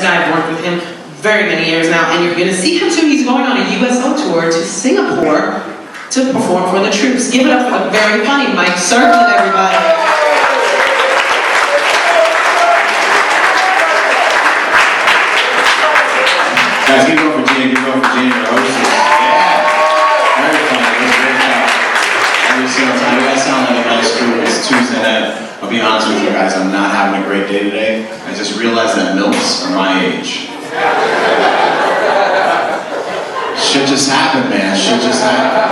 guy. I've worked with him very many years now, and you're going to see him soon. He's going on a USO tour to Singapore to perform for the troops. Give it up for the very funny Mike Tsirklin, everybody. Guys, give it up for Gina, give it up for Gina, the hostess. Yeah, very funny, it was a great job. Every single time, you guys sound like a nice group. It's Tuesday night. I'll be honest with you guys, I'm not having a great day today. I just realized that milfs are my age. Shit just happened, man. Shit just happened.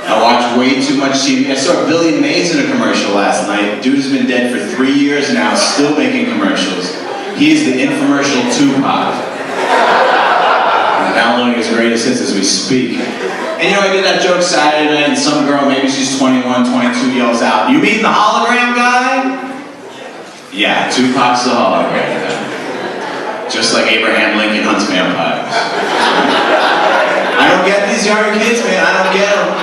I watched way too much TV. I saw Billy Mays in a commercial last night. Dude has been dead for 3 years now, still making commercials. He's the infomercial Tupac. I'm downloading his greatest hits as we speak. And you know, I did that joke Saturday night, and some girl, maybe she's 21, 22, yells out, "You mean the hologram guy?" Yeah, Tupac's the hologram guy. Just like Abraham Lincoln hunts vampires. I don't get these younger kids, man. I don't get them.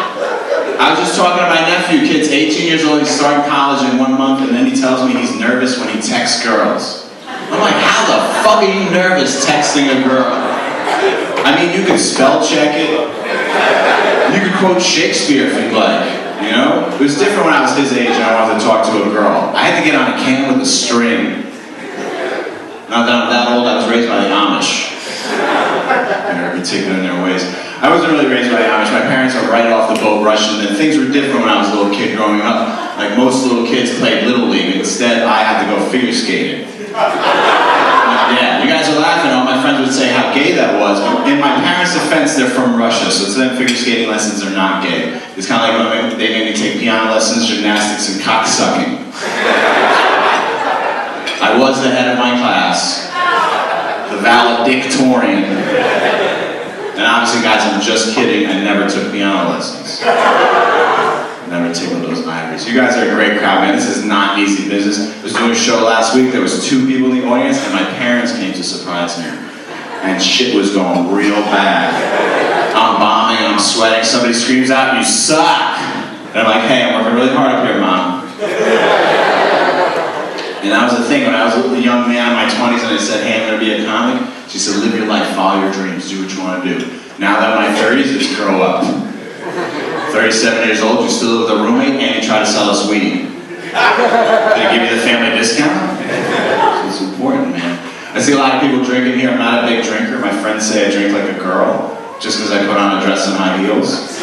I was just talking to my nephew, kid's 18 years old, he's starting college in 1 month, and then he tells me he's nervous when he texts girls. I'm like, how the fuck are you nervous texting a girl? I mean, you can spell check it. You could quote Shakespeare if you'd like, you know? It was different when I was his age and I wanted to talk to a girl. I had to get on a can with a string. Not that I'm that old, I was raised by the Amish. They're particular in their ways. I wasn't really raised by the Amish. My parents were right off the boat Russian, and things were different when I was a little kid growing up. Like most little kids played Little League. Instead, I had to go figure skating. Yeah, you guys are laughing. All my friends would say how gay that was. But in my parents' defense, they're from Russia, so to them, figure skating lessons are not gay. It's kind of like when they made me take piano lessons, gymnastics, and cocksucking. I was the head of my class, the valedictorian. And obviously, guys, I'm just kidding. I never took piano lessons. Never tickled those ivories. You guys are a great crowd, man. This is not easy business. I was doing a show last week. There was 2 people in the audience, and my parents came to surprise me. And shit was going real bad. I'm bombing, I'm sweating. Somebody screams out, "You suck!" And I'm like, "Hey, I'm working really hard up here, Mom." And that was the thing, when I was a young man in my 20s and I said, "Hey, I'm going to be a comic," she said, "Live your life, follow your dreams, do what you want to do." Now that I'm in my 30s, it's grow up. 37 years old, you still live with a roommate, and you try to sell us weed. Did I give you the family discount? It's important, man. I see a lot of people drinking here. I'm not a big drinker. My friends say I drink like a girl, just because I put on a dress and high heels.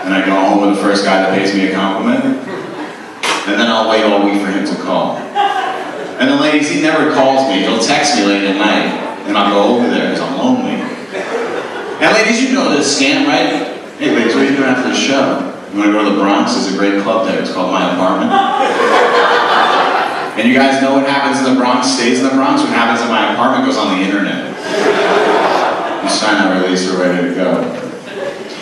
And I go home with the first guy that pays me a compliment. And then I'll wait all week for him to call. And the ladies, he never calls me. He'll text me late at night, and I'll go over there because I'm lonely. And ladies, you know this scam, right? Hey ladies, what are you doing after the show? You want to go to the Bronx? There's a great club there. It's called My Apartment. And you guys know what happens in the Bronx stays in the Bronx. What happens in My Apartment goes on the internet. You sign that release, we're ready to go.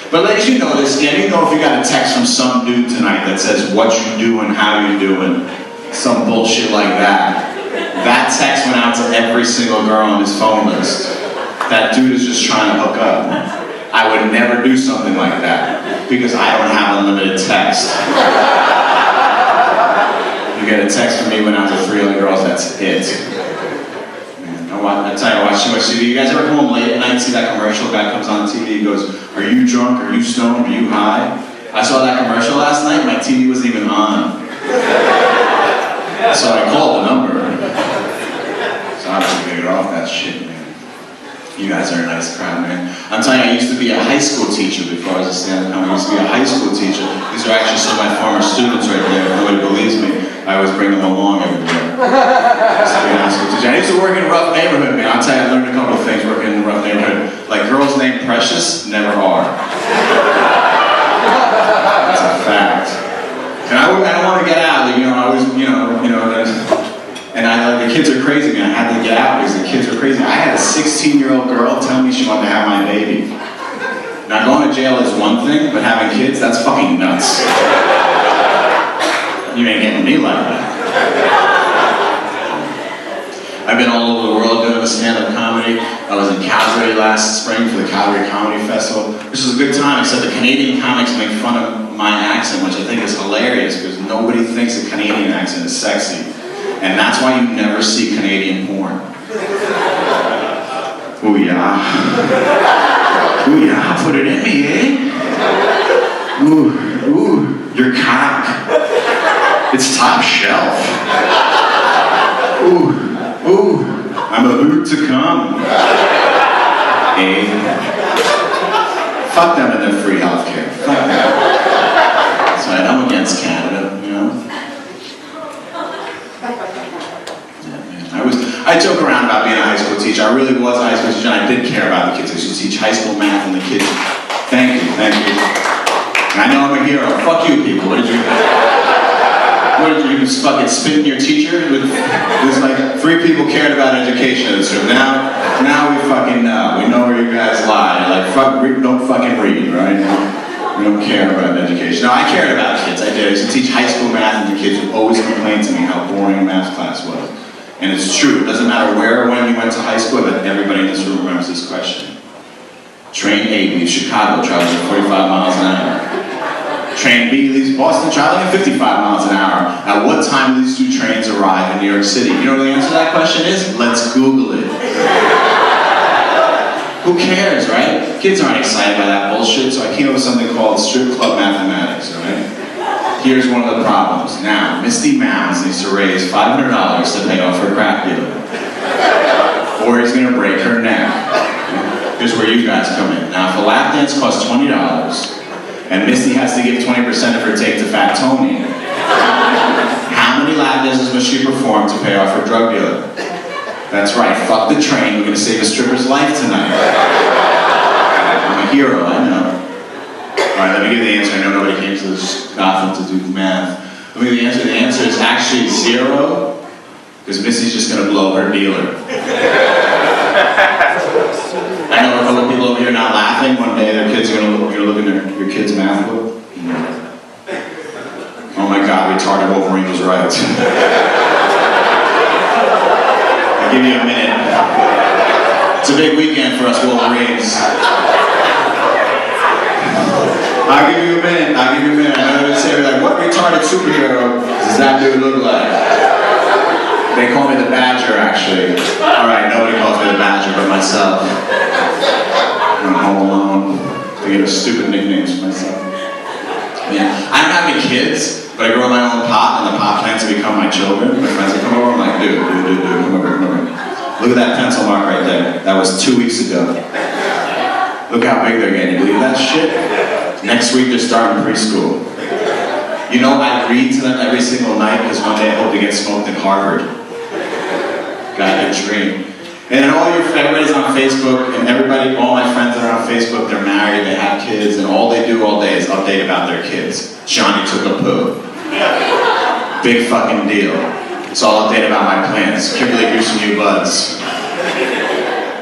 But ladies, you know this scam. You know if you got a text from some dude tonight that says what you doing, how you doing, some bullshit like that. That text went out to every single girl on his phone list. That dude is just trying to hook up. I would never do something like that because I don't have unlimited text. You get a text from me, went out to 3 other girls, that's it. Man, I tell you, I watch too much TV. You guys ever come home late at night and see that commercial? Guy comes on TV, he goes, "Are you drunk? Are you stoned? Are you high?" I saw that commercial last night, my TV wasn't even on. So I called the number. So obviously they get off that shit, man. You guys are a nice crowd, man. I'm telling you, I used to be a high school teacher before I was a stand-up comic. I used to be a high school teacher. These are actually some of my former students right there. If nobody believes me, I always bring them along everywhere. I used to be a high school teacher. I used to work in a rough neighborhood, man. I'll tell you, I learned a couple of things working in a rough neighborhood. Like, girls named Precious never are. That's a fact. And I don't want to get out. You know, I was, and the kids are crazy, man. I had to get out because the kids are crazy. I had a 16-year-old girl tell me she wanted to have my baby. Now, going to jail is one thing, but having kids, that's fucking nuts. You ain't getting me like that. I've been all over the world doing a stand-up comedy. I was in Calgary last spring for the Calgary Comedy Festival, which was a good time, except the Canadian comics make fun of my accent, which I think is hilarious because nobody thinks a Canadian accent is sexy. And that's why you never see Canadian porn. Ooh yeah. Ooh yeah, put it in me, eh? Ooh, your cock. It's top shelf. Ooh, I'm about to come. Eh? Fuck them and their free healthcare. Fuck them. That's right, I'm against Canada, you know? I joke around about being a high school teacher. I really was a high school teacher, and I did care about the kids. I used to teach high school math and the kids. Thank you. And I know I'm a hero. Fuck you, people. What did you just fucking spit in your teacher? There's like 3 people cared about education in this room. Now we fucking know. We know where you guys lie. Like, don't fucking read, right? We don't care about education. No, I cared about kids. I did. I used to teach high school math, and the kids would always complain to me how boring math class was. And it's true. It doesn't matter where or when you went to high school, but everybody in this room remembers this question. Train A leaves Chicago, traveling at 45 miles an hour. Train B leaves Boston, traveling at 55 miles an hour. At what time do these 2 trains arrive in New York City? You know what the answer to that question is? Let's Google it. Who cares, right? Kids aren't excited by that bullshit, so I came up with something called strip club mathematics, all right? Here's one of the problems. Now, Misty Mounds needs to raise $500 to pay off her crack dealer. Or he's gonna break her neck. Here's where you guys come in. Now, if a lap dance costs $20, and Misty has to give 20% of her take to Fat Tony, how many lap dances must she perform to pay off her drug dealer? That's right, fuck the train, we're gonna save a stripper's life tonight. I'm a hero, I know. Alright, let me give you the answer. I know nobody came to this Gotham to do math. Let me give you the answer. The answer is actually 0, because Missy's just gonna blow her dealer. I know a couple of people over here not laughing. One day their kids are gonna look in your kid's math book. Oh my God, retarded Wolverine was right. I'll give you a minute. It's a big weekend for us Wolverines. I'll give you a minute. I know they're gonna say, like, what retarded superhero does that dude look like? They call me the Badger, actually. Alright, nobody calls me the Badger but myself. I'm home alone. I get stupid nicknames for myself. Yeah. I don't have any kids, but I grow my own pot, and the pot plants to become my children. My friends will come over, I'm like, dude, come over. Look at that pencil mark right there. That was 2 weeks ago. Look how big they're getting. You believe that shit? Next week they're starting preschool. You know, I read to them every single night because one day I hope to get smoked in Harvard. Got a dream. And then everybody's on Facebook, and all my friends that are on Facebook, they're married, they have kids, and all they do all day is update about their kids. Johnny took a poo. Big fucking deal. It's all update about my plans. Kimberly grew some new buds.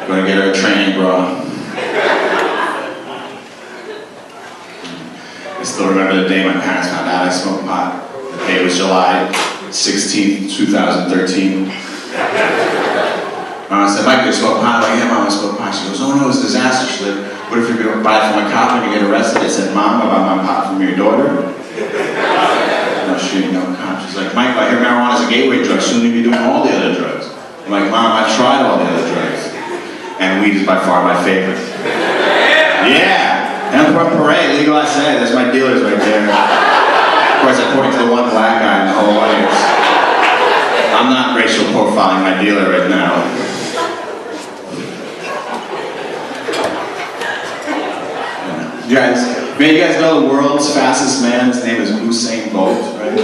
Gonna get her a training bra. I still remember the day my parents found out I smoked pot. The day was July 16th, 2013. Mama said, Mike, you smoke pot? I'm like, yeah, Mama, I smoke pot. She goes, oh no, it's a disaster. She's like, what if you're going to buy it from a cop and you get arrested? I said, Mom, I bought my pot from your daughter. No, she ain't no cop. She's like, Mike, I hear marijuana is a gateway drug. Soon you'll be doing all the other drugs. I'm like, Mom, I've tried all the other drugs. And weed is by far my favorite. Yeah! Emperor Parade, legal I say. There's my dealers right there. Of course, I point to the one black guy in the whole audience. I'm not racial profiling my dealer right now. You guys know the world's fastest man? His name is Usain Bolt, right?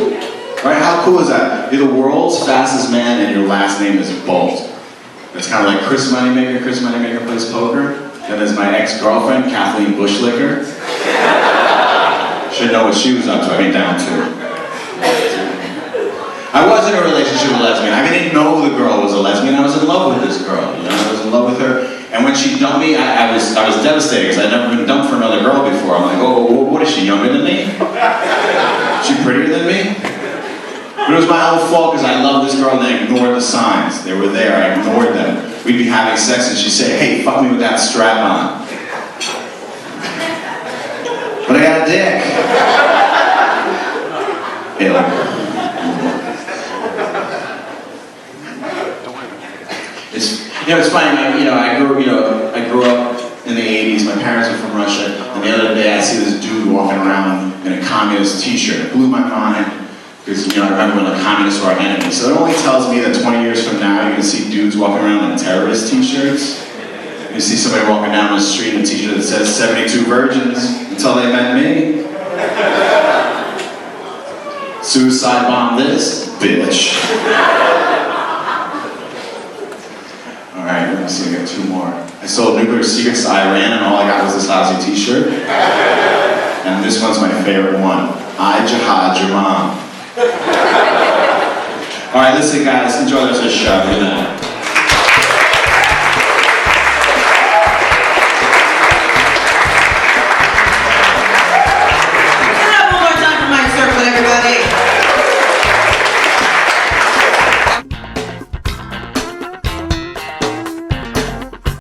Right? How cool is that? You're the world's fastest man and your last name is Bolt. It's kind of like Chris Moneymaker. Chris Moneymaker plays poker. Then there's my ex-girlfriend, Kathleen Bushlicker. Should know what she was up to. I mean, down to. I was in a relationship with a lesbian. I didn't know the girl was a lesbian. I was in love with this girl. You know, I was in love with her. And when she dumped me, I was devastated because I'd never been dumped for another girl before. I'm like, oh, what is she, younger than me? Is she prettier than me? But it was my own fault because I loved this girl and I ignored the signs. They were there, I ignored them. We'd be having sex and she'd say, hey, fuck me with that strap on. But I got a dick. It's funny, I grew up in the 80s, my parents are from Russia, and the other day I see this dude walking around in a communist t-shirt. It blew my mind, because, I remember when the communists were our enemies. So it only tells me that 20 years from now, you're gonna see dudes walking around in terrorist t-shirts. You see somebody walking down the street in a t-shirt that says 72 virgins until they met me. Suicide bomb this, bitch. Alright, let me see, I got two more. I sold nuclear secrets to Iran and all I got was this lousy t-shirt. And this one's my favorite one. I jihad your mom. Alright, listen guys, enjoy the rest of the show.